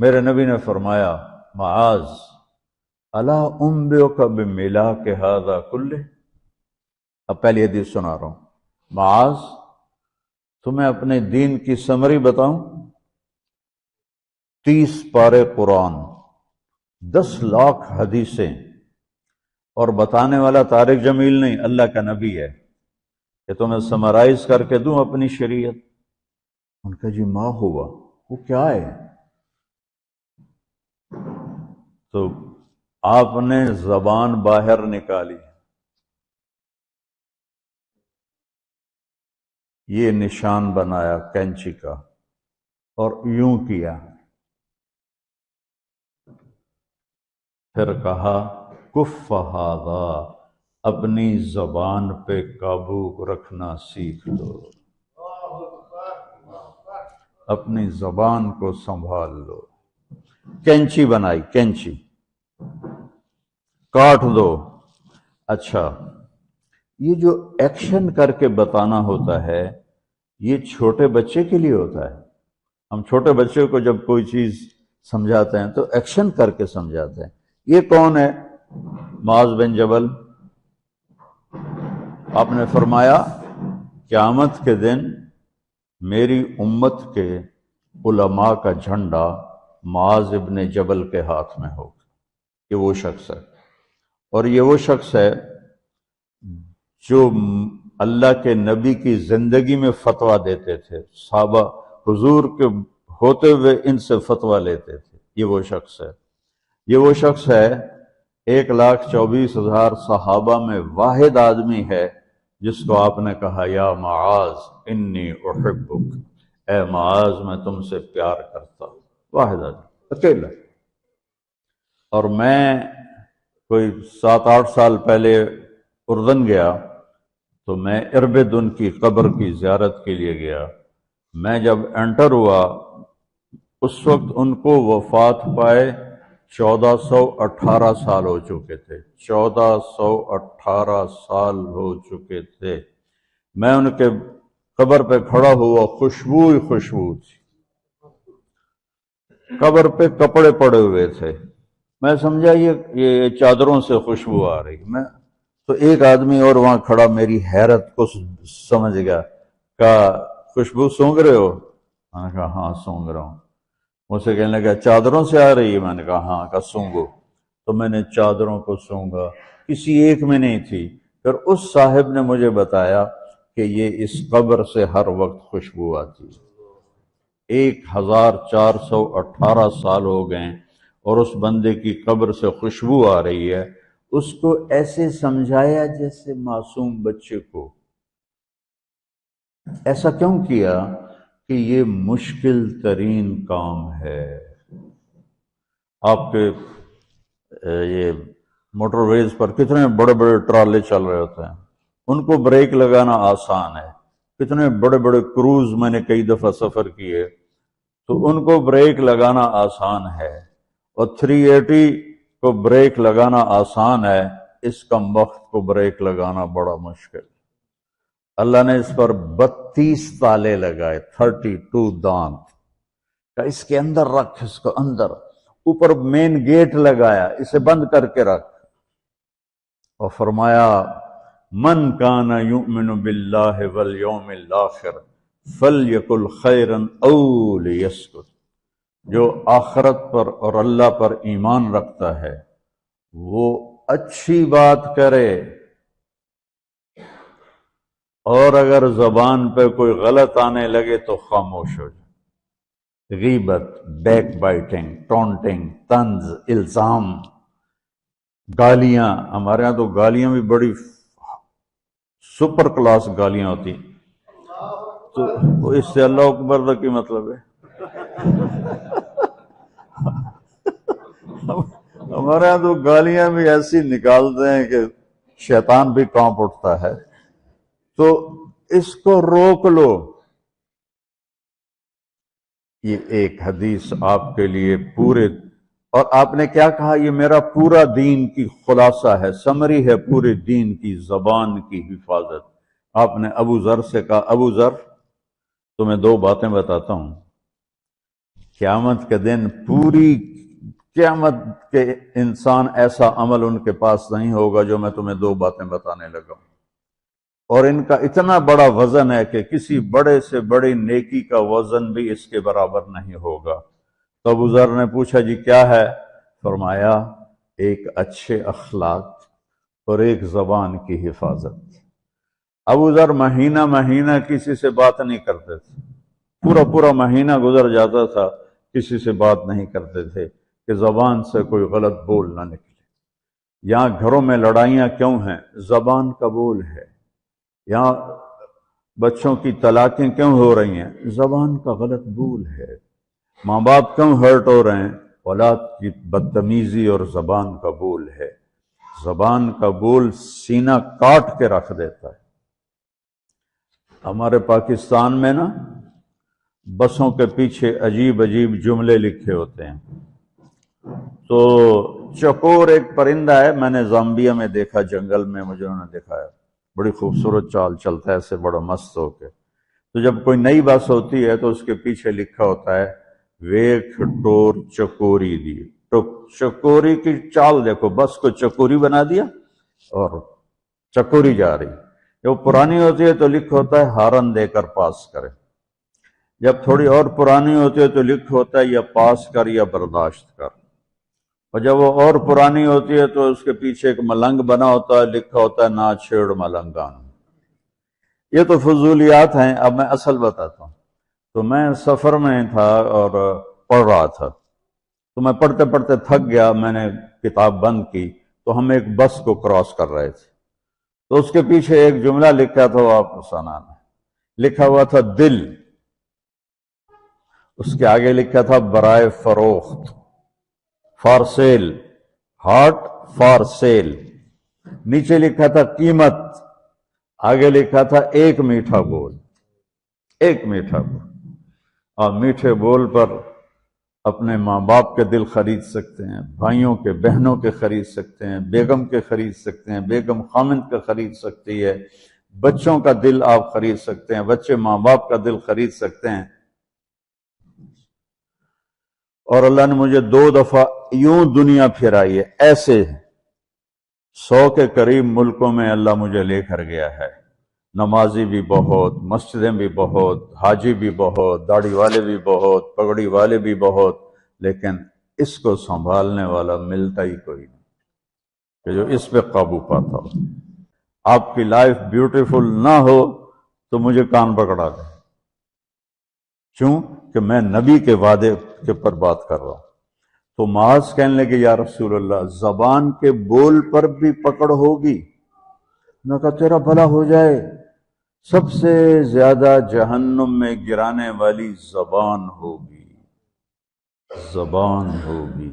میرے نبی نے فرمایا معاذ الا انبئک بملاک ھذا کلہ، اب پہلی حدیث سنا رہا ہوں، معاذ تمہیں اپنے دین کی سمری بتاؤں؟ 30 پارے قرآن، 10 لاکھ حدیثیں، اور بتانے والا طارق جمیل نہیں، اللہ کا نبی ہے، کہ تمہیں سمرائز کر کے دوں اپنی شریعت۔ ان کا جی ما ہوا، وہ کیا ہے؟ تو آپ نے زبان باہر نکالی، یہ نشان بنایا کینچی کا اور یوں کیا، پھر کہا کف ھذا، اپنی زبان پہ قابو رکھنا سیکھ لو، اپنی زبان کو سنبھال لو۔ کینچی بنائی، کینچی کاٹ دو۔ اچھا، یہ جو ایکشن کر کے بتانا ہوتا ہے یہ چھوٹے بچے کے لیے ہوتا ہے۔ ہم چھوٹے بچے کو جب کوئی چیز سمجھاتے ہیں تو ایکشن کر کے سمجھاتے ہیں۔ یہ کون ہے؟ معاذ بن جبل۔ آپ نے فرمایا قیامت کے دن میری امت کے علماء کا جھنڈا معاذ ابن جبل کے ہاتھ میں ہوگا۔ یہ وہ شخص ہے، اور یہ وہ شخص ہے جو اللہ کے نبی کی زندگی میں فتویٰ دیتے تھے، صحابہ حضور کے ہوتے ہوئے ان سے فتویٰ لیتے تھے۔ یہ وہ شخص ہے، یہ وہ شخص ہے 1,24,000 صحابہ میں واحد آدمی ہے جس کو آپ نے کہا یا معاذ انی احبک، اے معاذ میں تم سے پیار کرتا ہوں۔ واحد آدمی، اکیلا۔ اور میں کوئی 7-8 سال پہلے اردن گیا تو میں اربدن کی قبر کی زیارت کے لیے گیا۔ میں جب انٹر ہوا اس وقت ان کو وفات پائے 1418 سال ہو چکے تھے، 1418 سال ہو چکے تھے۔ میں ان کے قبر پہ کھڑا ہوا، خوشبو ہی خوشبو تھی، قبر پہ کپڑے پڑے ہوئے تھے۔ میں سمجھا یہ چادروں سے خوشبو آ رہی۔ میں تو ایک آدمی اور وہاں کھڑا میری حیرت کو سمجھ گیا، کہا خوشبو سونگ رہے ہو؟ میں نے کہا ہاں سونگ رہا ہوں۔ مجھ سے کہنے لگا چادروں سے آ رہی ہے؟ میں نے کہا ہاں۔ کہا سونگو۔ تو میں نے چادروں کو سونگا، کسی ایک میں نہیں تھی۔ پھر اس صاحب نے مجھے بتایا کہ یہ اس قبر سے ہر وقت خوشبو آتی ہے۔ 1418 سال ہو گئے اور اس بندے کی قبر سے خوشبو آ رہی ہے۔ اس کو ایسے سمجھایا جیسے معصوم بچے کو۔ ایسا کیوں کیا؟ کہ یہ مشکل ترین کام ہے۔ آپ کے یہ موٹر ویز پر کتنے بڑے بڑے ٹرالے چل رہے ہوتے ہیں، ان کو بریک لگانا آسان ہے۔ کتنے بڑے بڑے کروز میں نے کئی دفعہ سفر کیے تو ان کو بریک لگانا آسان ہے، اور 380 کو بریک لگانا آسان ہے، اس کم وقت کو بریک لگانا بڑا مشکل۔ اللہ نے اس پر 32 تالے لگائے، 32 دانت، کہ اس کے اندر رکھ، اس کو اندر، اوپر مین گیٹ لگایا، اسے بند کر کے رکھ، اور فرمایا من کان یؤمن باللہ والیوم الآخر فلیقل خیرا او لیسکت، جو آخرت پر اور اللہ پر ایمان رکھتا ہے وہ اچھی بات کرے، اور اگر زبان پہ کوئی غلط آنے لگے تو خاموش ہو جائے۔ غیبت، بیک بائٹنگ، ٹونٹنگ، طنز، الزام، گالیاں۔ ہمارے ہاں تو گالیاں بھی بڑی سپر کلاس گالیاں ہوتی، تو اس سے اللہ اکبر کا کی مطلب ہے؟ ہمارے ہاں تو گالیاں بھی ایسی نکالتے ہیں کہ شیطان بھی کانپ اٹھتا ہے۔ تو اس کو روک لو۔ یہ ایک حدیث آپ کے لیے پورے، اور آپ نے کیا کہا؟ یہ میرا پورا دین کی خلاصہ ہے، سمری ہے پورے دین کی، زبان کی حفاظت۔ آپ نے ابو ذر سے کہا ابو ذر تمہیں 2 باتیں بتاتا ہوں، قیامت کے دن پوری قیامت کے انسان ایسا عمل ان کے پاس نہیں ہوگا جو میں تمہیں دو باتیں بتانے لگا ہوں، اور ان کا اتنا بڑا وزن ہے کہ کسی بڑے سے بڑی نیکی کا وزن بھی اس کے برابر نہیں ہوگا۔ تو ابو ذر نے پوچھا جی کیا ہے؟ فرمایا ایک اچھے اخلاق اور ایک زبان کی حفاظت۔ ابو ذر مہینہ مہینہ کسی سے بات نہیں کرتے تھے، پورا مہینہ گزر جاتا تھا کسی سے بات نہیں کرتے تھے کہ زبان سے کوئی غلط بول نہ نکلے۔ یہاں گھروں میں لڑائیاں کیوں ہیں؟ زبان کا بول ہے۔ یہاں بچوں کی طلاقیں کیوں ہو رہی ہیں؟ زبان کا غلط بول ہے۔ ماں باپ کیوں ہرٹ ہو رہے ہیں؟ اولاد کی بدتمیزی اور زبان کا بول ہے۔ زبان کا بول سینہ کاٹ کے رکھ دیتا ہے۔ ہمارے پاکستان میں نا بسوں کے پیچھے عجیب عجیب جملے لکھے ہوتے ہیں۔ تو چکور ایک پرندہ ہے، میں نے زامبیا میں دیکھا، جنگل میں مجھے انہوں نے دکھایا، بڑی خوبصورت چال چلتا ہے ایسے بڑا مست ہو کے۔ تو جب کوئی نئی بس ہوتی ہے تو اس کے پیچھے لکھا ہوتا ہے ویکھ ٹور چکوری دی۔ تو چکوری کی چال دیکھو، بس کو چکوری بنا دیا اور چکوری جا رہی۔ جب پرانی ہوتی ہے تو لکھ ہوتا ہے ہارن دے کر پاس کرے، جب تھوڑی اور پرانی ہوتی ہے تو لکھ ہوتا ہے یا پاس کر یا برداشت کر، اور جب وہ اور پرانی ہوتی ہے تو اس کے پیچھے ایک ملنگ بنا ہوتا ہے، لکھا ہوتا ہے نہ چھیڑ ملنگان۔ یہ تو فضولیات ہیں، اب میں اصل بتاتا ہوں۔ تو میں سفر میں تھا اور پڑھ رہا تھا، تو میں پڑھتے پڑھتے تھک گیا، میں نے کتاب بند کی، تو ہم ایک بس کو کراس کر رہے تھے، تو اس کے پیچھے ایک جملہ لکھا تھا، وہ آپ کو سنانا، لکھا ہوا تھا دل، اس کے آگے لکھا تھا برائے فروخت، for sale, heart for sale, نیچے لکھا تھا قیمت، آگے لکھا تھا ایک میٹھا بول، ایک میٹھا بول۔ اور میٹھے بول پر اپنے ماں باپ کے دل خرید سکتے ہیں، بھائیوں کے بہنوں کے خرید سکتے ہیں، بیگم کے خرید سکتے ہیں، بیگم خامند کا خرید سکتی ہے، بچوں کا دل آپ خرید سکتے ہیں، بچے ماں باپ کا دل خرید سکتے ہیں۔ اور اللہ نے مجھے 2 دفعہ یوں دنیا پھرائی ہے، ایسے 100 کے قریب ملکوں میں اللہ مجھے لے کر گیا ہے، نمازی بھی بہت، مسجدیں بھی بہت، حاجی بھی بہت، داڑھی والے بھی بہت، پگڑی والے بھی بہت، لیکن اس کو سنبھالنے والا ملتا ہی کوئی نہیں کہ جو اس پہ قابو پاتا ہو۔ آپ کی لائف بیوٹیفل نہ ہو تو مجھے کان پکڑا دیں، کیوں کہ میں نبی کے وعدے کے پر بات کر رہا ہوں۔ تو معاذ کہنے لگے یا رسول اللہ زبان کے بول پر بھی پکڑ ہوگی؟ میں کہا تیرا بھلا ہو جائے، سب سے زیادہ جہنم میں گرانے والی زبان ہوگی، زبان ہوگی۔